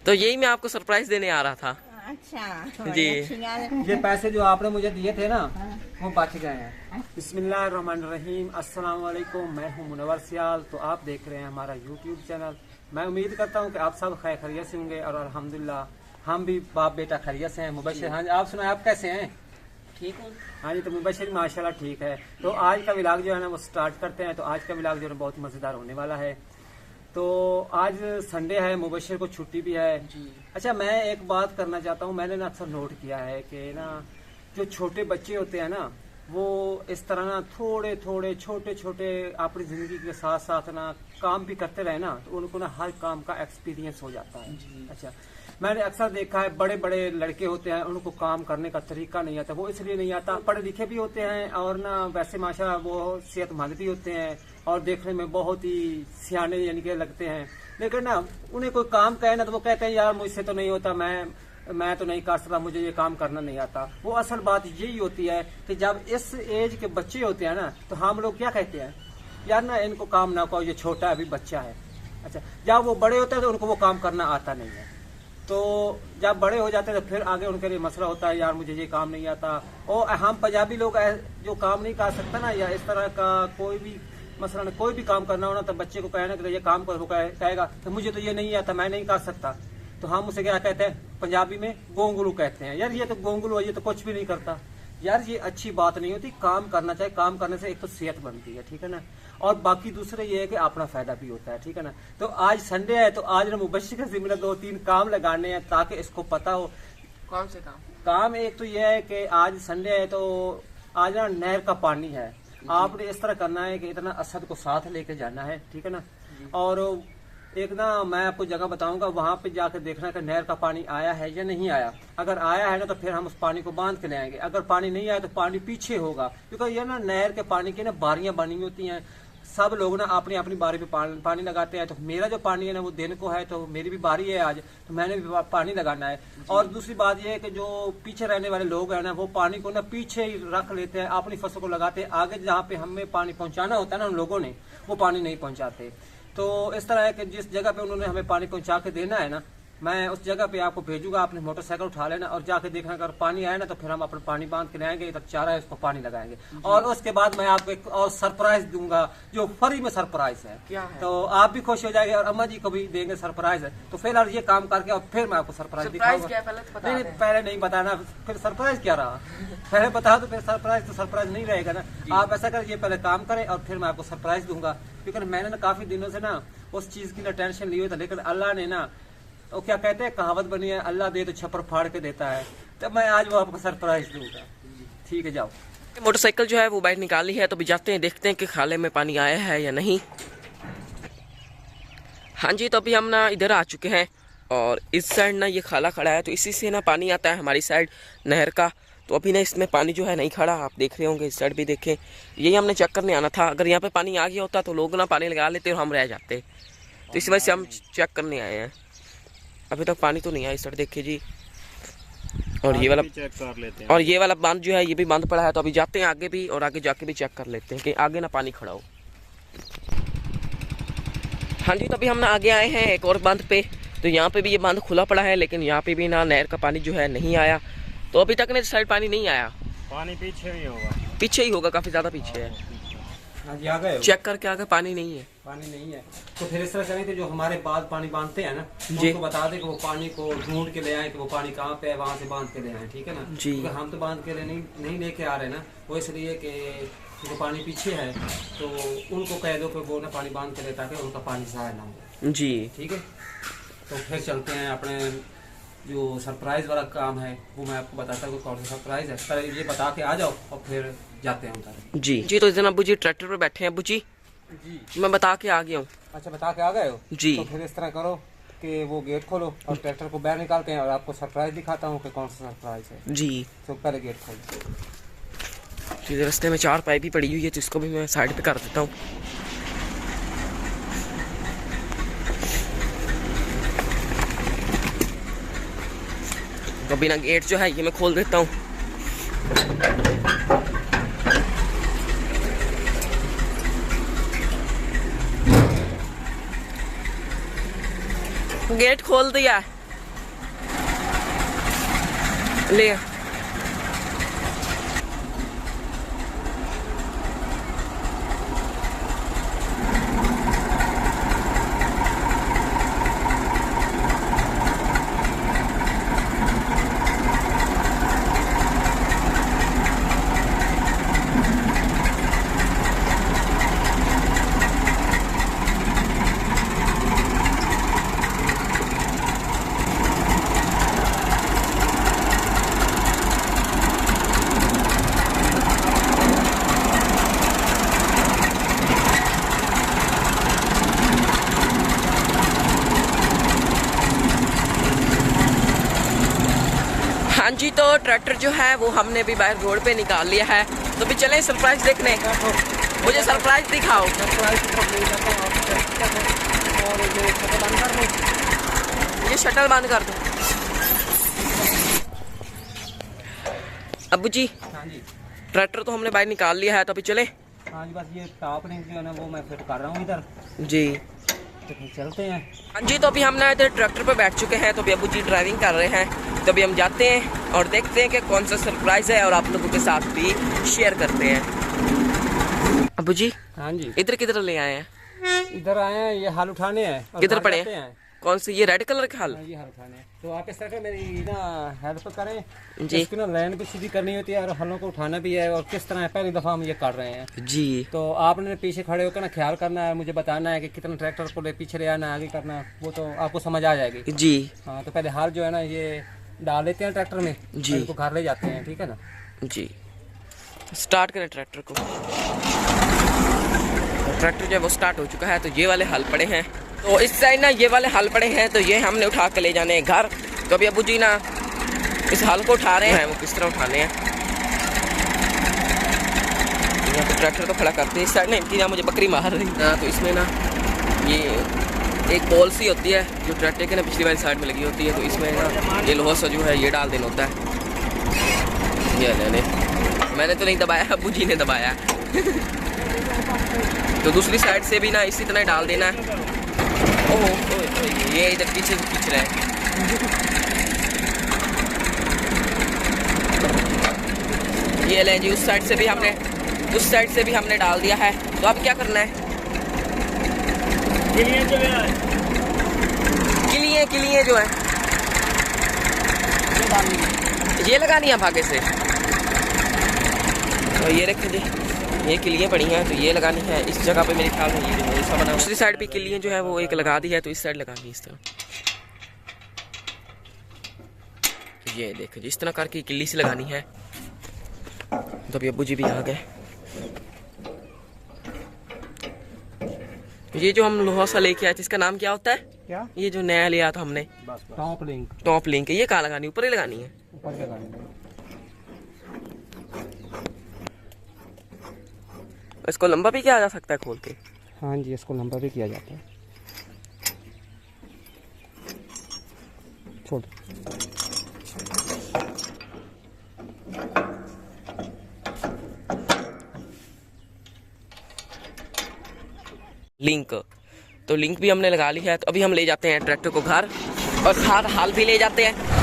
तो यही मैं आपको सरप्राइज देने आ रहा था। अच्छा जी। ये पैसे जो आपने मुझे दिए थे ना वो बच गए हैं। बिस्मिल्लाहिर्रहमानिर्रहीम, अस्सलाम वालेकुम। मैं हूं मुनव्वर सियाल, तो आप देख रहे हैं हमारा यूट्यूब चैनल। मैं उम्मीद करता हूं कि आप सब खैरियत से होंगे और अल्हम्दुलिल्लाह हम भी बाप बेटा खैरियत से हैं। मुबशिर, हाँ जी, आप सुनाए, आप कैसे हैं? ठीक हूँ। हाँ जी, तो मुबशिर माशाल्लाह ठीक है। तो आज का व्लॉग जो है ना वो स्टार्ट करते हैं। तो आज का व्लॉग जो है बहुत मज़ेदार होने वाला है। तो आज संडे है, मुबशिर को छुट्टी भी है जी। अच्छा, मैं एक बात करना चाहता हूँ। मैंने ना अक्सर नोट किया है कि ना जो छोटे बच्चे होते हैं ना वो इस तरह ना थोड़े थोड़े छोटे छोटे अपनी ज़िंदगी के साथ साथ ना काम भी करते रहे ना तो उनको ना हर काम का एक्सपीरियंस हो जाता है। अच्छा, मैंने अक्सर देखा है बड़े बड़े लड़के होते हैं उनको काम करने का तरीका नहीं आता। वो इसलिए नहीं आता, पढ़े लिखे भी होते हैं और ना वैसे माशाल्लाह वो सेहतमंद भी होते हैं और देखने में बहुत ही सियाने यानी कि लगते हैं। लेकिन ना उन्हें कोई काम कहे ना तो वो कहते हैं यार मुझसे तो नहीं होता, मैं तो नहीं कर सकता, मुझे ये काम करना नहीं आता। वो असल बात यही होती है कि जब इस एज के बच्चे होते हैं ना तो हम लोग क्या कहते हैं, यार ना इनको काम ना कहो, ये छोटा है, अभी बच्चा है। अच्छा, जब वो बड़े होते हैं तो उनको वो काम करना आता नहीं है। तो जब बड़े हो जाते हैं तो फिर आगे उनके लिए मसला होता है, यार मुझे ये काम नहीं आता। और हम पंजाबी लोग जो काम नहीं कर सकता ना या इस तरह का कोई भी मसला कोई भी काम करना हो ना तो बच्चे को कहना कि ये काम करो, कहेगा तो मुझे तो ये नहीं आता, मैं नहीं कर सकता। तो हम उसे क्या कहते हैं, पंजाबी में गोंगलू कहते हैं। यार ये तो गोंगलू है, ये तो कुछ भी नहीं करता। यार ये अच्छी बात नहीं होती, काम करना चाहिए। काम करने से एक तो सेहत बनती है, ठीक है ना, और बाकी दूसरे ये है कि अपना फायदा भी होता है, ठीक है ना। तो आज संडे है तो आज ना मुबशिर का जिम्मेदार 2-3 काम लगाने हैं ताकि इसको पता हो। कौन से काम एक तो ये है कि आज संडे है तो आज ना नहर का पानी है। आपने इस तरह करना है कि इतना असद को साथ लेके जाना है, ठीक है ना। और एक ना मैं आपको जगह बताऊंगा, वहां पे जाकर देखना कि नहर का पानी आया है या नहीं आया। अगर आया है ना तो फिर हम उस पानी को बांध के ले आएंगे। अगर पानी नहीं आया तो पानी पीछे होगा, क्योंकि ये ना नहर के पानी की ना बारियां बनी होती हैं। सब लोग ना अपनी अपनी बारी पे पानी लगाते हैं। तो मेरा जो पानी है ना वो दिन को है, तो मेरी भी बारी है आज, तो मैंने भी पानी लगाना है। और दूसरी बात यह है कि जो पीछे रहने वाले लोग हैं ना वो पानी को ना पीछे ही रख लेते हैं, अपनी फसल को लगाते हैं। आगे जहाँ पे हमें पानी पहुंचाना होता है ना उन लोगों ने वो पानी नहीं पहुंचाते। तो इस तरह है कि जिस जगह पे उन्होंने हमें पानी पहुंचा के देना है ना, मैं उस जगह पे आपको भेजूंगा। आपने मोटरसाइकिल उठा लेना और जाके देखना, अगर पानी आया ना तो फिर हम अपना पानी बांध के लाएंगे, तब चारा है उसको पानी लगाएंगे। और उसके बाद मैं आपको एक और सरप्राइज दूंगा जो फ्री में सरप्राइज है। क्या है? तो आप भी खुश हो जाएंगे और अम्मा जी को भी देंगे सरप्राइज है। तो फिलहाल ये काम करके और फिर मैं आपको सरप्राइज दिखाऊंगा। नहीं, पहले नहीं बताना, फिर सरप्राइज क्या रहा। पहले बता दो फिर सरप्राइज, तो सरप्राइज नहीं रहेगा ना। आप ऐसा करें, ये पहले काम करें और फिर मैं आपको सरप्राइज दूंगा। क्योंकि मैंने ना काफी दिनों से ना उस चीज की ना टेंशन ली हुई था, लेकिन अल्लाह ने ना तो क्या कहते हैं, कहावत बनी है, अल्लाह दे तो छप्पर फाड़ के देता है। तो मैं आज वो आपको सरप्राइज दूंगा। ठीक है, जाओ। मोटरसाइकिल जो है वो बाहर निकाली है, तो भी जाते हैं, देखते हैं कि खाले में पानी आया है या नहीं। हाँ जी, तो अभी हम ना इधर आ चुके हैं और इस साइड ना ये खाला खड़ा है, तो इसी से ना पानी आता है हमारी साइड नहर का। तो अभी ना इसमें पानी जो है नहीं खड़ा, आप देख रहे होंगे। इस साइड भी देखें, यही हमने चेक करने आना था। अगर यहाँ पे पानी आ गया होता तो लोग ना पानी लगा लेते और हम रह जाते। तो इस वजह से हम चेक करने आए हैं। अभी तक पानी तो नहीं आया इस साइड, देखिए जी। और ये वाला चेक कर लेते हैं। और ये वाला बांध जो है ये भी बंद पड़ा है। तो अभी जाते हैं आगे भी और आगे जाके भी चेक कर लेते हैं कि आगे ना पानी खड़ा हो। हाँ जी, तो अभी हम ना आगे आए हैं एक और बांध पे। तो यहाँ पे भी ये बांध खुला पड़ा है, लेकिन यहाँ पे भी ना नहर का पानी जो है नहीं आया। तो अभी तक ना इस साइड पानी नहीं आया। पानी पीछे ही होगा, पीछे ही होगा, काफी ज्यादा पीछे है। आ गए चेक करके आगे पानी नहीं है। पानी नहीं है तो फिर इस तरह करें कि जो हमारे बाद पानी बांधते हैं ना जी, उनको बता दें कि वो पानी को ढूंढ के ले आए कि वो पानी कहाँ पे है, वहाँ से बांध के ले आए, ठीक है ना जी। क्योंकि हम तो बांध के नहीं लेके आ रहे ना, वो इसलिए कि जो पानी पीछे है तो उनको कह दो कि वो ना पानी बांध के ले, ताकि उनका पानी ज़ाया ना हो। जी ठीक है, तो फिर चलते हैं अपने जो सरप्राइज वाला काम है वो मैं आपको बताता हूँ कौन सा सरप्राइज है। पहले ये बता के आ जाओ और फिर जाते हैं उधर। जी जी, तो इस दिन अबू जी ट्रैक्टर पे बैठे हैं। अबू जी जी, मैं बता के आ गया हूँ। अच्छा, बता के आ गए हो जी। तो फिर इस तरह करो कि वो गेट खोलो और ट्रैक्टर को बाहर निकालते हैं और आपको सरप्राइज दिखाता हूँ कि कौन सा सरप्राइज है। जी, तो पहले गेट खोलो। तो रास्ते में 4 पाइप भी पड़ी हुई है, तो इसको भी मैं साइड पे कर देता हूँ। तो बिना गेट जो है ये मैं खोल देता हूँ। गेट खोल दिया। ले आ। हाँ जी, तो ट्रैक्टर जो है वो हमने भी बाहर रोड पे निकाल लिया है, तो भी चलें सरप्राइज देखने। मुझे सरप्राइज दिखाओ। ये शटल बंद कर दो। अब्बू जी, हाँ जी। ट्रैक्टर तो हमने बाहर निकाल लिया है, तो अभी चले। हाँ जी, बस ये टॉप रिंग जो है ना वो मैं फिट कर रहा हूँ इधर, जी तो फिर चलते हैं। हाँ जी, तो अभी हम ना इधर ट्रैक्टर पे बैठ चुके हैं, तो अभी अब्बू जी ड्राइविंग कर रहे हैं, तो अभी हम जाते हैं और देखते हैं कि कौन सा सरप्राइज है और आप लोगों के साथ भी शेयर करते हैं। अब्बू जी, हाँ जी, इधर किधर ले आए हैं? इधर आए हैं, ये हाल उठाने हैं। और किधर घर पड़े जाते हैं? कौन से? ये रेड कलर के हाल? हाँ, ये हाल उठाने हैं। तो आप इस तरह के मेरी ना हेल्प करें जी। इसकी ना लाइन भी सीधी करनी होती है और हलों को उठाना भी है, और किस तरह है पहली दफ़ा हम ये कर रहे हैं। जी तो आपने पीछे खड़े होकर ना ख्याल करना है, मुझे बताना है कि कितना ट्रैक्टर को पीछे ले आना, आगे करना, वो तो आपको समझ आ जाएगी। जी हाँ, तो पहले हाल जो है ना ये डाल लेते हैं ट्रैक्टर में, जी। और इनको घर ले जाते हैं, ठीक है ना। जी, स्टार्ट करें ट्रैक्टर को। ट्रैक्टर जो है वो स्टार्ट हो चुका है, तो ये वाले हल पड़े हैं, तो इस साइड ना ये वाले हल पड़े हैं, तो ये हमने उठा के ले जाने हैं घर। तो अभी अब्बू जी ना इस हल को उठा रहे हैं, वो किस तरह उठाने हैं। यहाँ पे ट्रैक्टर तो खड़ा करते हैं, इस साइड ना इनकी ना मुझे बकरी मार रही है, तो इसमें ना ये एक बॉल सी होती है जो ट्रैक्टर के ना पिछली वाली साइड में लगी होती है, तो इसमें ना ये लोहा सा जो है ये डाल देना होता है। ये मैंने तो नहीं दबाया, अब्बू जी ने दबाया। तो दूसरी साइड से भी ना इसी तरह डाल देना है। ओह, ये इधर पीछे खींच रहा है। ये लें जी, उस साइड से भी हमने डाल दिया है। तो अब क्या करना है? किलियाँ जो है ये लगानी है भागे से। तो ये रखें जी, ये किलियाँ पड़ी हैं, तो ये लगानी है इस जगह पे मेरे ख्याल में। ये जो ऐसा बना, दूसरी साइड पे किलियाँ जो है वो एक लगा दी है, तो इस साइड लगानी है इस तरह। ये देखो जी, इस तरह करके किल्ली से लगानी है। तो अभी अब्बू जी भी आ गए। ये जो हम लोहा सा लेके आए थे, इसका नाम क्या होता है? क्या? ये जो नया लिया था हमने, टॉप लिंक। Top link. ये कहाँ लगानी? ऊपर ही लगानी है? ऊपर लगानी है। इसको लंबा भी किया जा सकता है खोल के? हाँ जी, इसको लंबा भी किया जाता है। छोड़। लिंक, तो लिंक भी हमने लगा ली है। तो अभी हम ले जाते हैं ट्रैक्टर को घर, और हाल भी ले जाते हैं।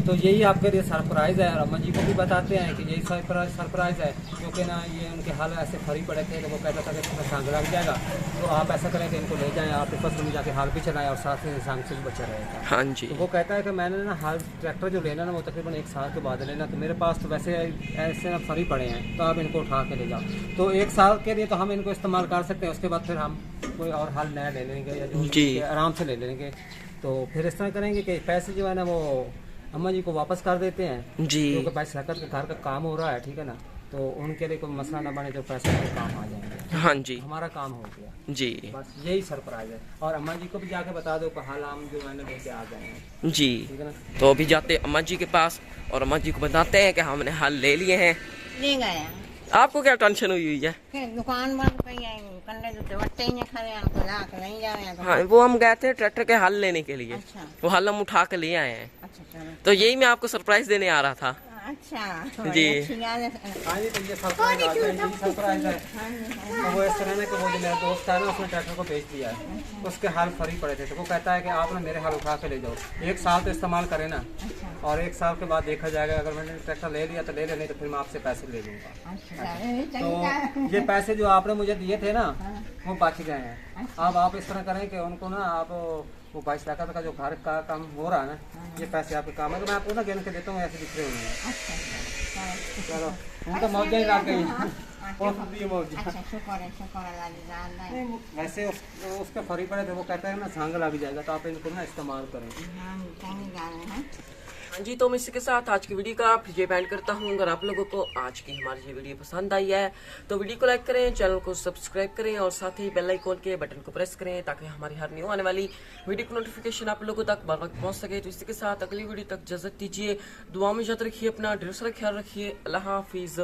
तो यही आपके लिए सरप्राइज़ है, और अम्मा जी को भी बताते हैं कि यही सरप्राइज़ है, क्योंकि ना ये उनके हाल ऐसे खड़ी पड़े थे, तो वो कहता था कि इसमें सांग लग जाएगा। तो आप ऐसा करें कि इनको ले जाएं, आप फसल में जाके हाल भी चलाएं और साथ में सांग से भी बचा रहेगा। हाँ जी। तो वो कहता है कि मैंने ना हाल ट्रैक्टर जो लेना ना वो तकरीबन 1 साल के बाद लेना, तो मेरे पास तो वैसे ऐसे ना फरी पड़े हैं, तो आप इनको उठा के ले जाओ। तो 1 साल के लिए तो हम इनको इस्तेमाल कर सकते हैं, उसके बाद फिर हम कोई और हाल नया ले लेंगे, या जो जी। आराम से ले लेंगे। तो फिर इस तरह करेंगे कि पैसे जो है ना वो अम्मा जी को वापस कर देते हैं जी। क्योंकि भाई सरकत के घर का काम हो रहा है, ठीक है ना। तो उनके लिए कोई मसला ना बने, जो पैसे के काम आ जाएंगे। हाँ जी, हमारा काम हो गया जी बस, यही सरप्राइज है। और अम्मा जी को भी जाके बता दो कि हाल हम जो है ना लेके आ गए हैं, जी। ठीक है ना। तो अभी जाते अम्मा जी के पास, और अम्मा जी को बताते हैं कि हमने हाल ले लिए हैं। ले गया आपको क्या टेंशन हुई है? फिर दुकान बंद करी है, कंडे तो वट्टे ही नहीं खड़े, हमको ला के नहीं जाए तो। हाँ, वो हम गए थे ट्रैक्टर के हल लेने के लिए। अच्छा वो हल हम उठा के ले आए हैं। अच्छा चलो। तो यही मैं आपको सरप्राइज देने आ रहा था। अच्छा जी। अच्छी बात है। हाँ जी, तो ये सरप्राइज आता है, यही सरप्राइज है। हाँ जी, हाँ तो वो इस तरह ना कि वो जो मेरा दोस्त है ना, उसने ट्रैक्टर को बेच दिया है, उसके हाल फरी पड़े थे, तो वो कहता है कि आप ना मेरे हाल उठा के ले जाओ, 1 साल तो इस्तेमाल करें ना, और 1 साल के बाद देखा जाएगा, अगर मैंने ट्रैक्टर ले लिया तो ले ले, नहीं तो फिर मैं आपसे पैसे ले लूँगा। अच्छा ये तो चंगा। ये पैसे जो आपने मुझे दिए थे ना, वो बच गए हैं। अब आप इस तरह करें कि उनको ना आप वो 22 लाख का जो घर का काम हो रहा है ना, ये पैसे आपके काम है, तो मैं आपको ना गिन के देता हूँ, ऐसे दिख रहे होंगे। अच्छा चलो, हम तो मौजा ही लाग गई, बहुत दी मौज। अच्छा शुक्र अल्लाह की ज़्यादा है। वैसे उसके फरी पड़े थे, वो कहते हैं ना सांग लग जाएगा, तो आप इनको ना इस्तेमाल करें। हाँ चंगी गाल है। हाँ जी, तो मैं इसी के साथ आज की वीडियो का फिर बैंड करता हूँ। अगर आप लोगों को आज की हमारी ये वीडियो पसंद आई है तो वीडियो को लाइक करें, चैनल को सब्सक्राइब करें और साथ ही बेल आइकॉन के बटन को प्रेस करें ताकि हमारी हर न्यू आने वाली वीडियो की नोटिफिकेशन आप लोगों तक बर वक्त पहुंच सके। तो इसी के साथ अगली वीडियो तक इजाजत दीजिए। दुआ में याद रखिए, अपना ढेर सारा ख्याल रखिए। अल्लाह हाफिज।